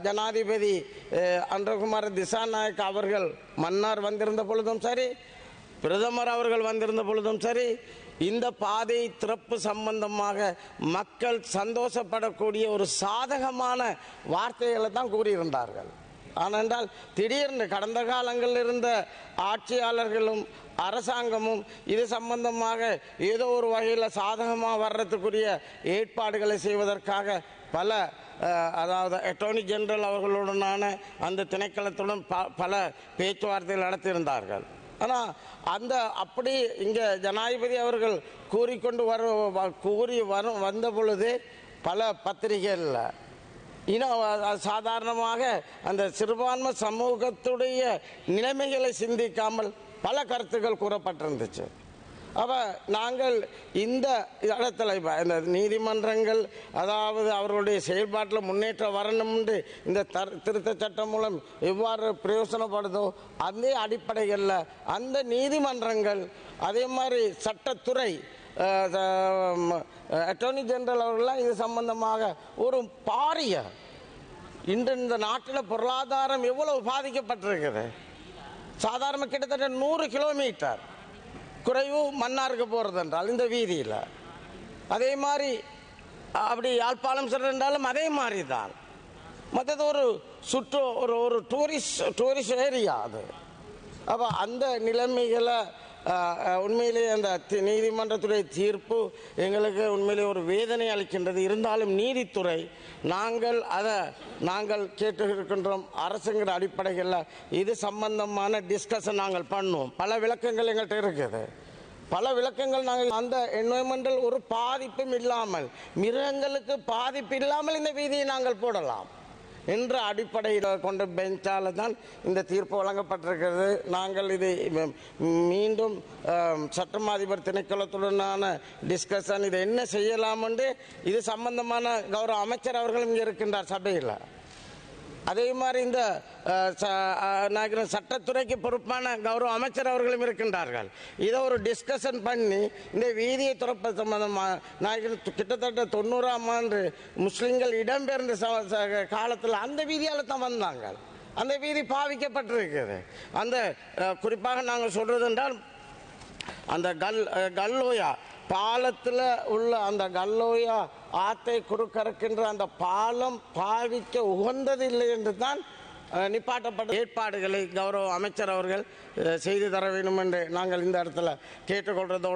ஜனாதிபதி அன்றகுமார திசாநாயக் அவர்கள் மன்னார் வந்திருந்த பொழுதும் சரி, பிரதமர் அவர்கள் வந்திருந்த பொழுதும் சரி, இந்த பாதை திறப்பு சம்பந்தமாக மக்கள் சந்தோஷப்படக்கூடிய ஒரு சாதகமான வார்த்தைகளை தான் கூறியிருந்தார்கள். ஆனால் திடீர்னு கடந்த காலங்களில் இருந்த ஆட்சியாளர்களும் அரசாங்கமும் இது சம்பந்தமாக ஏதோ ஒரு வகையில் சாதகமாக வர்றதுக்குரிய ஏற்பாடுகளை செய்வதற்காக பல அதாவது அட்டர்னி ஜெனரல் அவர்களுடனான அந்த திணைக்களத்துடன் பல பேச்சுவார்த்தைகள் நடத்தியிருந்தார்கள். ஆனால் அப்படி இங்கே ஜனாதிபதி அவர்கள் கூறி வந்த பொழுது பல பத்திரிகைகளில் சாதாரணமாக அந்த சிறுபான்மை சமூகத்துடைய நிலைமைகளை சிந்திக்காமல் பல கருத்துக்கள் கூறப்பட்டிருந்துச்சு. அப்போ நாங்கள் இந்த இடத்துல இந்த நீதிமன்றங்கள் அதாவது அவர்களுடைய செயல்பாட்டில் முன்னேற்றம் வரணும் என்று இந்த திருத்த சட்டம் மூலம் எவ்வாறு பிரயோசனப்படுதோ அதே அடிப்படைகளில் அந்த நீதிமன்றங்கள் அதே மாதிரி சட்டத்துறை அட்டர்னி ஜெனரல் அவர்கள்லாம் இது சம்பந்தமாக ஒரு பாரிய இன்று இந்த நாட்டில் பொருளாதாரம் எவ்வளவு பாதிக்கப்பட்டிருக்குது. சாதாரண கிட்டத்தட்ட 100 கிலோமீட்டர் குறைவு மன்னாருக்கு போகிறது என்றால் இந்த வீதியில், அதே மாதிரி அப்படி யாழ்ப்பாணம் சென்றாலும் அதே மாதிரி தான். மற்றது ஒரு டூரிஸ்ட் ஏரியா அது. அப்போ அந்த நிலைமைகளை உண்மையிலேயே அந்த நீதிமன்றத்துடைய தீர்ப்பு எங்களுக்கு உண்மையிலே ஒரு வேதனை அளிக்கின்றது. இருந்தாலும் நீதித்துறை நாங்கள் கேட்டு இருக்கின்றோம் அரசுங்கிற அடிப்படைகளில் இது சம்பந்தமான டிஸ்கஷன் நாங்கள் பண்ணுவோம். பல விளக்கங்கள் எங்கள்கிட்ட இருக்குது. பல விளக்கங்கள் நாங்கள் அந்த என்வயர்மெண்டல் ஒரு பாதிப்பும் இல்லாமல் மிருகங்களுக்கு பாதிப்பு இல்லாமல் இந்த வீதியை நாங்கள் போடலாம் என்ற அடிப்படையில் கொண்ட பெஞ்சால் தான் இந்த தீர்ப்பு வழங்கப்பட்டிருக்கிறது. நாங்கள் இது மீண்டும் சட்டம் அதிபர் திணைக்களத்துடனான டிஸ்கஷன் இதை என்ன செய்யலாம் என்று இது சம்பந்தமான கௌரவ அமைச்சர் அவர்களும் இங்கே இருக்கின்றார் சபையில். அதே மாதிரி இந்த சட்டத்துறைக்கு பொறுப்பான கௌரவ அமைச்சர் அவர்களும் இருக்கின்றார்கள். இதை ஒரு டிஸ்கஷன் பண்ணி இந்த வீதியை திறப்ப சம்பந்தமாக கிட்டத்தட்ட 90ஆம் ஆண்டு முஸ்லிம்கள் இடம்பெயர்ந்த காலத்தில் அந்த வீதியால் தான் வந்தாங்க. அந்த வீதி பாவிக்கப்பட்டிருக்குது. அந்த குறிப்பாக நாங்கள் சொல்றது என்றால் அந்த கல்லோயா பாலத்தில் உள்ள அந்த கல்லோயா ஆத்தை குறுக்கறக்கின்ற அந்த பாலம் பாவிக்க உகந்ததில்லை என்று தான் நிப்பாட்டப்பட்ட ஏற்பாடுகளை கௌரவ அமைச்சர் அவர்கள் செய்து தர வேண்டும் என்று நாங்கள் இந்த இடத்துல கேட்டுக்கொள்றதோடு